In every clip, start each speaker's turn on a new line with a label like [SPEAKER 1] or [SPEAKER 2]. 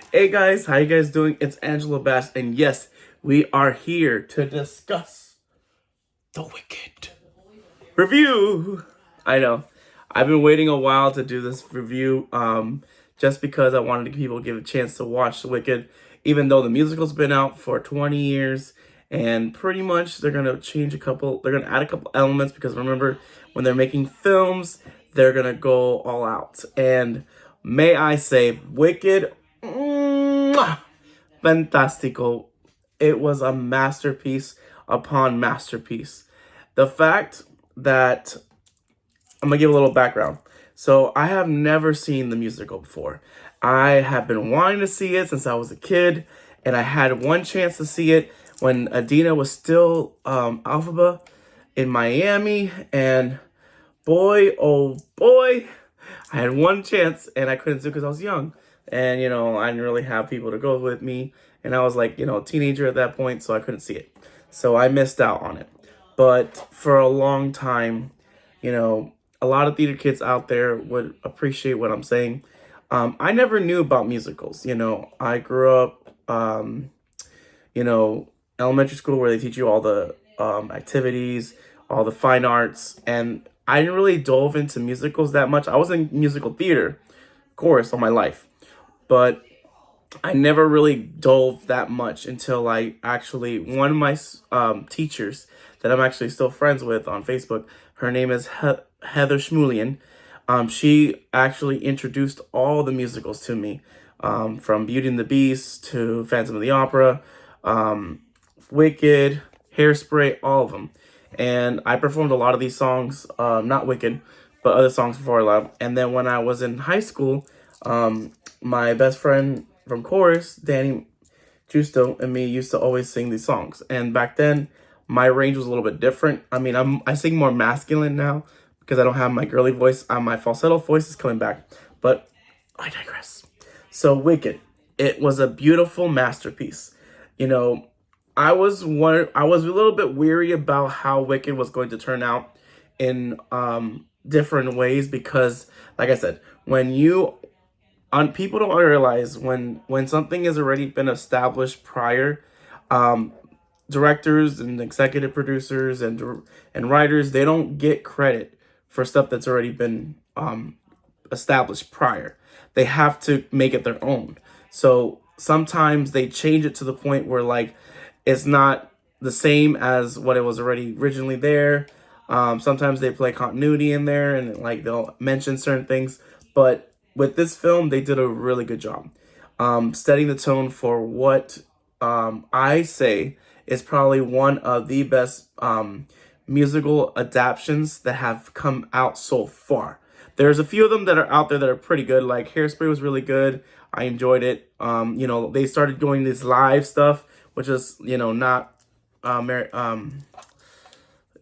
[SPEAKER 1] Hey guys, how you guys doing? It's Angela Bass, and yes, we are here to discuss The Wicked review. I know. I've been waiting a while to do this review, just because I wanted people to give a chance to watch The Wicked, even though the musical's been out for 20 years, and pretty much they're gonna they're gonna add a couple elements because remember, when they're making films, they're gonna go all out. And may I say, Wicked, fantastico. It was a masterpiece upon masterpiece. The fact that I'm gonna give a little background. So I have never seen the musical before. I have been wanting to see it since I was a kid, and I had one chance to see it when Adina was still Elphaba in Miami, and boy, oh boy, I had one chance and I couldn't do it because I was young. And, I didn't really have people to go with me. And I was like, a teenager at that point, so I couldn't see it. So I missed out on it. But for a long time, a lot of theater kids out there would appreciate what I'm saying. I never knew about musicals. I grew up, elementary school where they teach you all the activities, all the fine arts. And I didn't really dove into musicals that much. I was in musical theater, of course, all my life. But I never really dove that much until I actually, one of my teachers that I'm actually still friends with on Facebook, her name is Heather Schmulian. She actually introduced all the musicals to me, from Beauty and the Beast to Phantom of the Opera, Wicked, Hairspray, all of them. And I performed a lot of these songs, not Wicked, but other songs before I left. And then when I was in high school, my best friend from chorus, Danny Justo, and me used to always sing these songs. And back then, my range was a little bit different. I mean, I sing more masculine now because I don't have my girly voice. My falsetto voice is coming back. But I digress. So Wicked, it was a beautiful masterpiece. I was a little bit weary about how Wicked was going to turn out in different ways because, like I said, people don't realize when something has already been established prior, directors and executive producers and writers, they don't get credit for stuff that's already been established prior. They have to make it their own. So sometimes they change it to the point where it's not the same as what it was already originally there. Sometimes they play continuity in there and they'll mention certain things, but with this film, they did a really good job setting the tone for what I say is probably one of the best musical adaptations that have come out so far. There's a few of them that are out there that are pretty good. Like Hairspray was really good. I enjoyed it. They started doing this live stuff, which is, not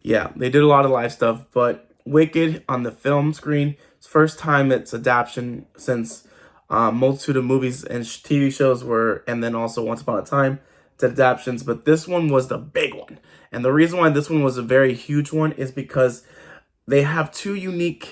[SPEAKER 1] yeah, they did a lot of live stuff, but Wicked on the film screen, it's first time it's adaptation since multitude of movies and TV shows and then also Once Upon a Time, it's adaptations, but this one was the big one. And the reason why this one was a very huge one is because they have two unique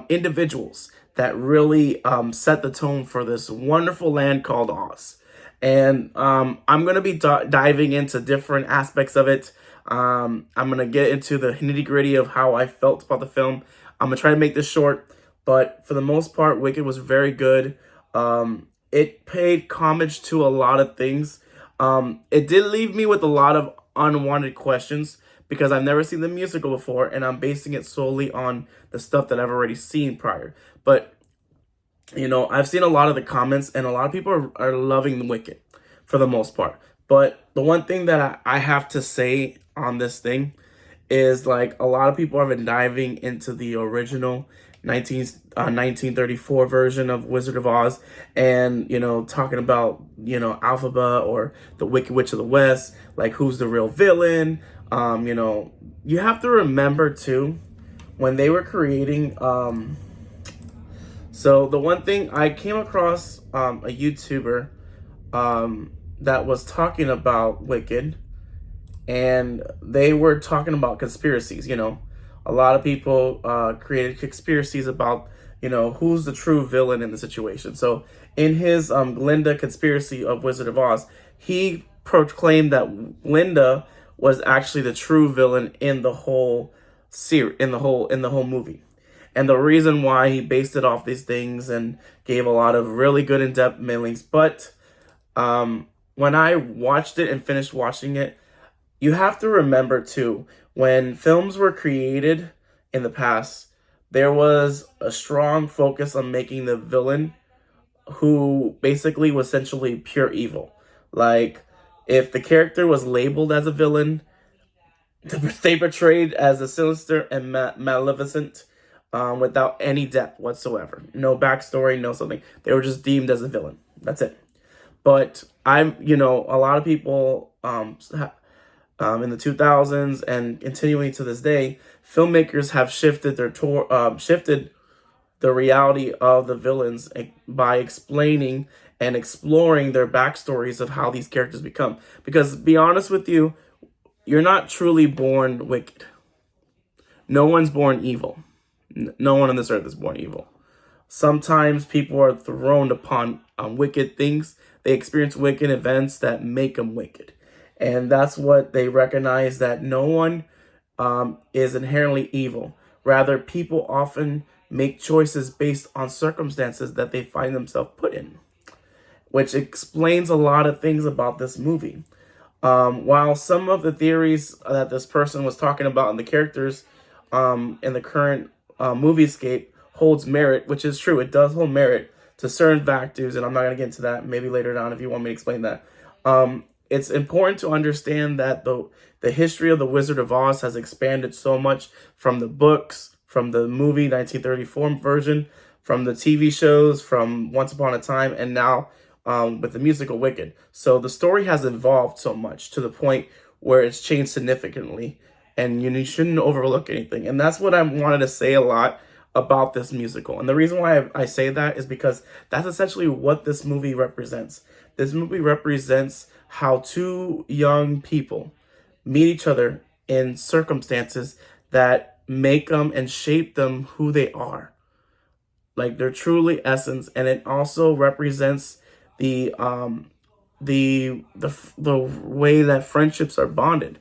[SPEAKER 1] individuals that really set the tone for this wonderful land called Oz. And I'm going to be diving into different aspects of it. I'm going to get into the nitty gritty of how I felt about the film. I'm going to try to make this short, but for the most part, Wicked was very good. It paid homage to a lot of things. It did leave me with a lot of unwanted questions because I've never seen the musical before, and I'm basing it solely on the stuff that I've already seen prior. But I've seen a lot of the comments, and a lot of people are loving Wicked for the most part. But the one thing that I have to say on this thing is a lot of people have been diving into the original 1934 version of Wizard of Oz and, talking about, Elphaba or the Wicked Witch of the West, who's the real villain. You have to remember too, when they were creating, so the one thing I came across a YouTuber that was talking about Wicked, and they were talking about conspiracies. A lot of people created conspiracies about who's the true villain in the situation. So in his Glinda conspiracy of Wizard of Oz, he proclaimed that Glinda was actually the true villain in the whole in the whole movie. And the reason why he based it off these things and gave a lot of really good in-depth mailings. But when I watched it and finished watching it, you have to remember too, when films were created in the past, there was a strong focus on making the villain who basically was essentially pure evil. Like, if the character was labeled as a villain, they portrayed as a sinister and maleficent, without any depth whatsoever. No backstory, no something. They were just deemed as a villain. That's it. But a lot of people in the 2000s and continuing to this day, filmmakers have shifted the reality of the villains by explaining and exploring their backstories of how these characters become. Because, be honest with you, you're not truly born wicked. No one's born evil. No one on this earth is born evil. Sometimes people are thrown upon wicked things. They experience wicked events that make them wicked. And that's what they recognize, that no one is inherently evil. Rather, people often make choices based on circumstances that they find themselves put in, which explains a lot of things about this movie. While some of the theories that this person was talking about and the characters in the current moviescape holds merit, which is true, it does hold merit to certain factors, and I'm not going to get into that, maybe later on if you want me to explain that. It's important to understand that the history of the Wizard of Oz has expanded so much from the books, from the movie 1934 version, from the TV shows, from Once Upon a Time, and now with the musical Wicked. So the story has evolved so much to the point where it's changed significantly, and you shouldn't overlook anything. And that's what I wanted to say a lot about this musical. And the reason why I say that is because that's essentially what this movie represents. This movie represents how two young people meet each other in circumstances that make them and shape them who they are. Like, they're truly essence. And it also represents the way that friendships are bonded.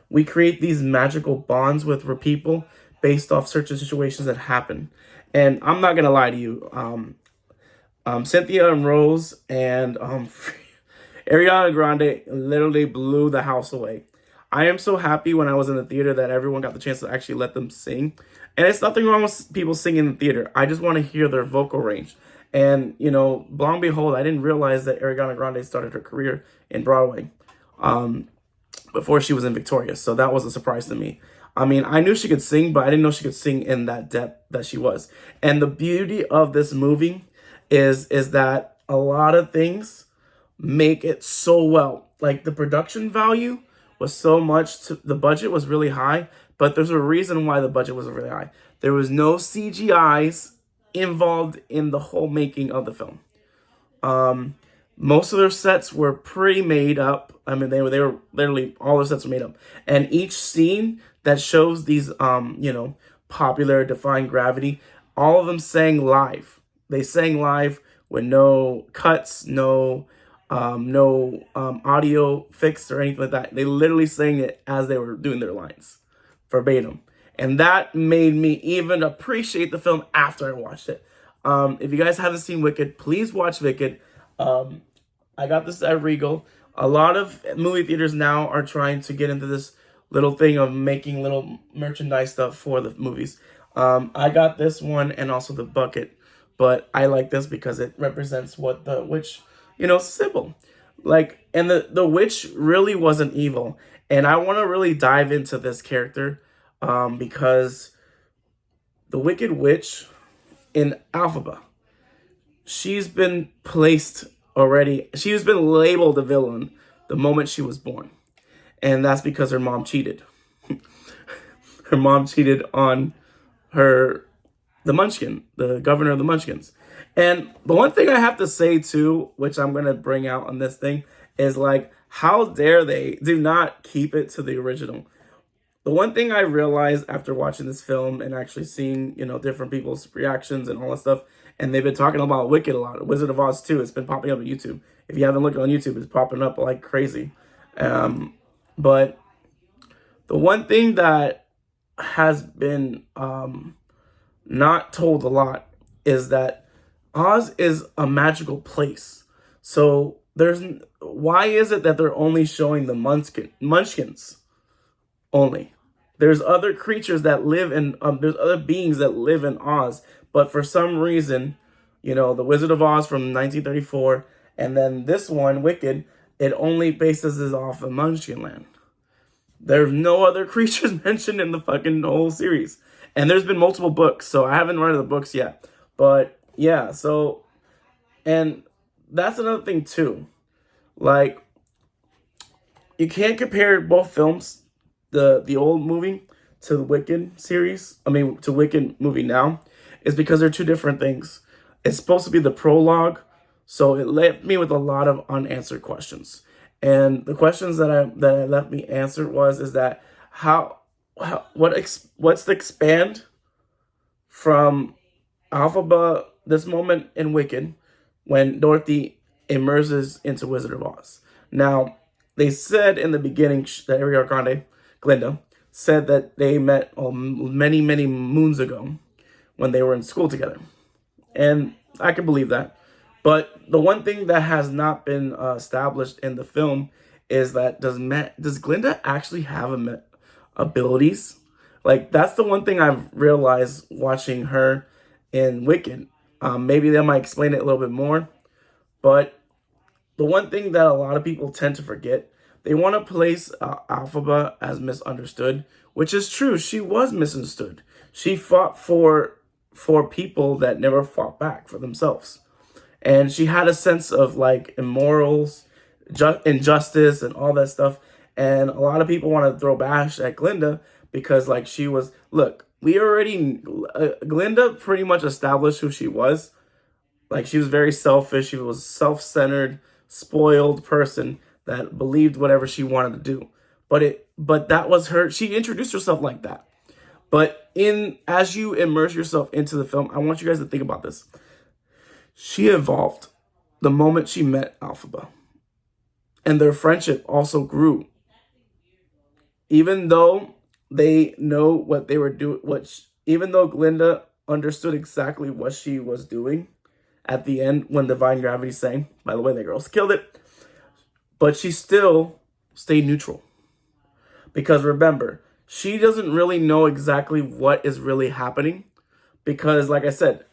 [SPEAKER 1] We create these magical bonds with people based off certain situations that happen. And I'm not gonna lie to you, Cynthia and Rose and Ariana Grande literally blew the house away. I am so happy when I was in the theater that everyone got the chance to actually let them sing. And it's nothing wrong with people singing in the theater. I just want to hear their vocal range. And, lo and behold, I didn't realize that Ariana Grande started her career in Broadway before she was in Victoria. So that was a surprise to me. I mean, I knew she could sing, but I didn't know she could sing in that depth that she was. And the beauty of this movie is that a lot of things make it so well. Like, the production value was so much, the budget was really high, but there's a reason why the budget was really high. There was no CGIs involved in the whole making of the film. Most of their sets were pretty made up. I mean, they were literally, all the sets were made up. And each scene that shows these, popular Defying Gravity, all of them sang live. They sang live with no cuts, no audio fixed or anything like that. They literally sang it as they were doing their lines, verbatim. And that made me even appreciate the film after I watched it. If you guys haven't seen Wicked, please watch Wicked. I got this at Regal. A lot of movie theaters now are trying to get into this little thing of making little merchandise stuff for the movies. I got this one and also the bucket, but I like this because it represents what the witch, simple. Like, and the witch really wasn't evil. And I want to really dive into this character because the Wicked Witch in Elphaba, she's been placed already. She's been labeled a villain the moment she was born. And that's because her mom cheated. Her mom cheated on the Munchkin, the governor of the Munchkins. And the one thing I have to say too, which I'm going to bring out on this thing, is like, how dare they do not keep it to the original. the one thing I realized after watching this film and actually seeing, different people's reactions and all that stuff, and they've been talking about Wicked a lot, Wizard of Oz too. It's been popping up on YouTube. If you haven't looked on YouTube, it's popping up like crazy. But the one thing that has been not told a lot is that Oz is a magical place. So why is it that they're only showing the Munchkins only? There's other creatures that live in there's other beings that live in Oz, but for some reason, the Wizard of Oz from 1934, and then this one, Wicked, it only bases it off of Munchkinland. There's no other creatures mentioned in the fucking whole series. And there's been multiple books, so I haven't read the books yet. But yeah, and that's another thing too. Like, you can't compare both films, the old movie to the Wicked series. I mean, to Wicked movie now, is because they're two different things. It's supposed to be the prologue, so it left me with a lot of unanswered questions. And the questions that I left me answered is that what's the expand from Elphaba this moment in Wicked when Dorothy immerses into Wizard of Oz. Now, they said in the beginning that Ariana Grande, Glinda, said that they met many, many moons ago when they were in school together. And I can believe that. But the one thing that has not been established in the film is that does Glinda actually have abilities? Like, that's the one thing I've realized watching her in Wicked. Maybe they might explain it a little bit more. But the one thing that a lot of people tend to forget, they want to place Elphaba as misunderstood, which is true. She was misunderstood. She fought for people that never fought back for themselves. And she had a sense of like immorals, injustice, and all that stuff. And a lot of people want to throw bash at Glinda because like she was, look, Glinda pretty much established who she was. Like, she was very selfish. She was self-centered, spoiled person that believed whatever she wanted to do. But that was her. She introduced herself like that. But as you immerse yourself into the film, I want you guys to think about this. She evolved the moment she met Elphaba. And their friendship also grew. Even though they know what they were doing, even though Glinda understood exactly what she was doing at the end when Divine Gravity sang, by the way, the girls killed it, but she still stayed neutral. Because remember, she doesn't really know exactly what is really happening because, like I said,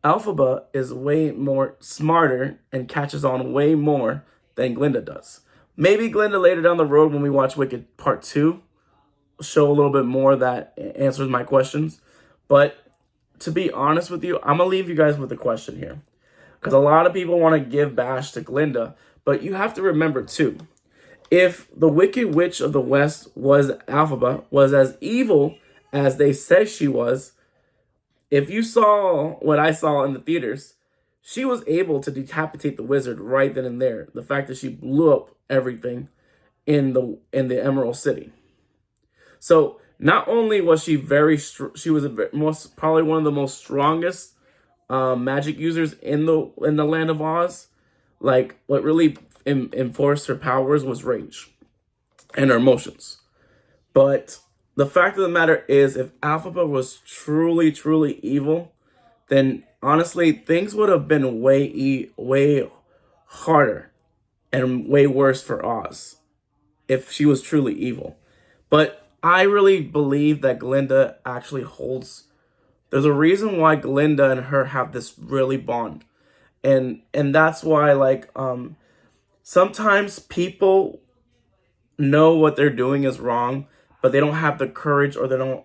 [SPEAKER 1] Elphaba is way more smarter and catches on way more than Glinda does. Maybe Glinda later down the road when we watch Wicked Part 2 show a little bit more that answers my questions. But to be honest with you, I'm going to leave you guys with a question here. Because a lot of people want to give bash to Glinda, but you have to remember too, if the Wicked Witch of the West was Elphaba, was as evil as they said she was, if you saw what I saw in the theaters, she was able to decapitate the wizard right then and there. The fact that she blew up everything in the Emerald City. So not only was she she was probably one of the most strongest magic users in the land of Oz. Like, what really enforced her powers was rage and her emotions. But the fact of the matter is, if Elphaba was truly, truly evil, then honestly, things would have been way harder and way worse for Oz if she was truly evil. But I really believe that Glinda actually there's a reason why Glinda and her have this really bond. And that's why, like, sometimes people know what they're doing is wrong, but they don't have the courage, or they don't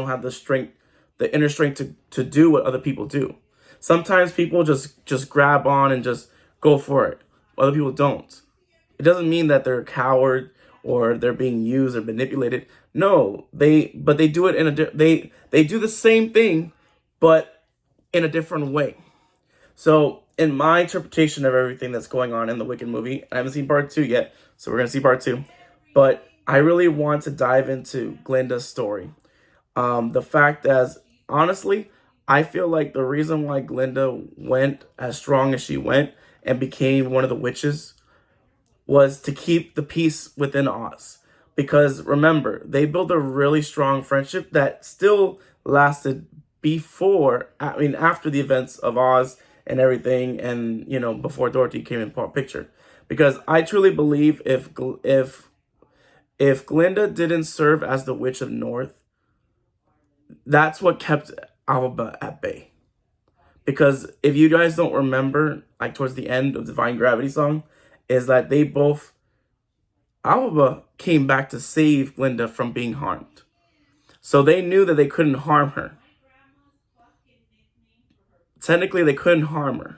[SPEAKER 1] have the strength, the inner strength to do what other people do. Sometimes people just grab on and just go for it. Other people don't. It doesn't mean that they're a coward or they're being used or manipulated. No, but they do it they do the same thing, but in a different way. So, in my interpretation of everything that's going on in the Wicked movie, I haven't seen part 2 yet, so we're going to see part 2. But I really want to dive into Glinda's story. The fact as honestly, I feel like the reason why Glinda went as strong as she went and became one of the witches was to keep the peace within Oz. Because remember, they built a really strong friendship that still lasted after the events of Oz and everything, and before Dorothy came in picture. Because I truly believe if Glinda didn't serve as the Witch of the North, that's what kept Alba at bay. Because if you guys don't remember, like towards the end of Divine Gravity song, is that Alba came back to save Glinda from being harmed. So they knew that they couldn't harm her. Technically, they couldn't harm her.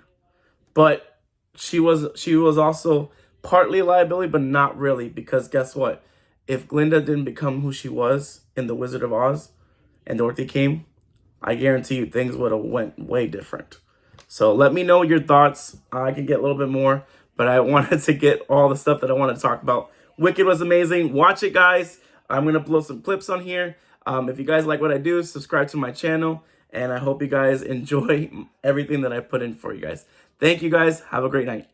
[SPEAKER 1] But she was also partly a liability, but not really. Because guess what? If Glinda didn't become who she was in The Wizard of Oz and Dorothy came, I guarantee you things would have went way different. So let me know your thoughts. I can get a little bit more, but I wanted to get all the stuff that I wanted to talk about. Wicked was amazing. Watch it, guys. I'm going to upload some clips on here. If you guys like what I do, subscribe to my channel. And I hope you guys enjoy everything that I put in for you guys. Thank you, guys. Have a great night.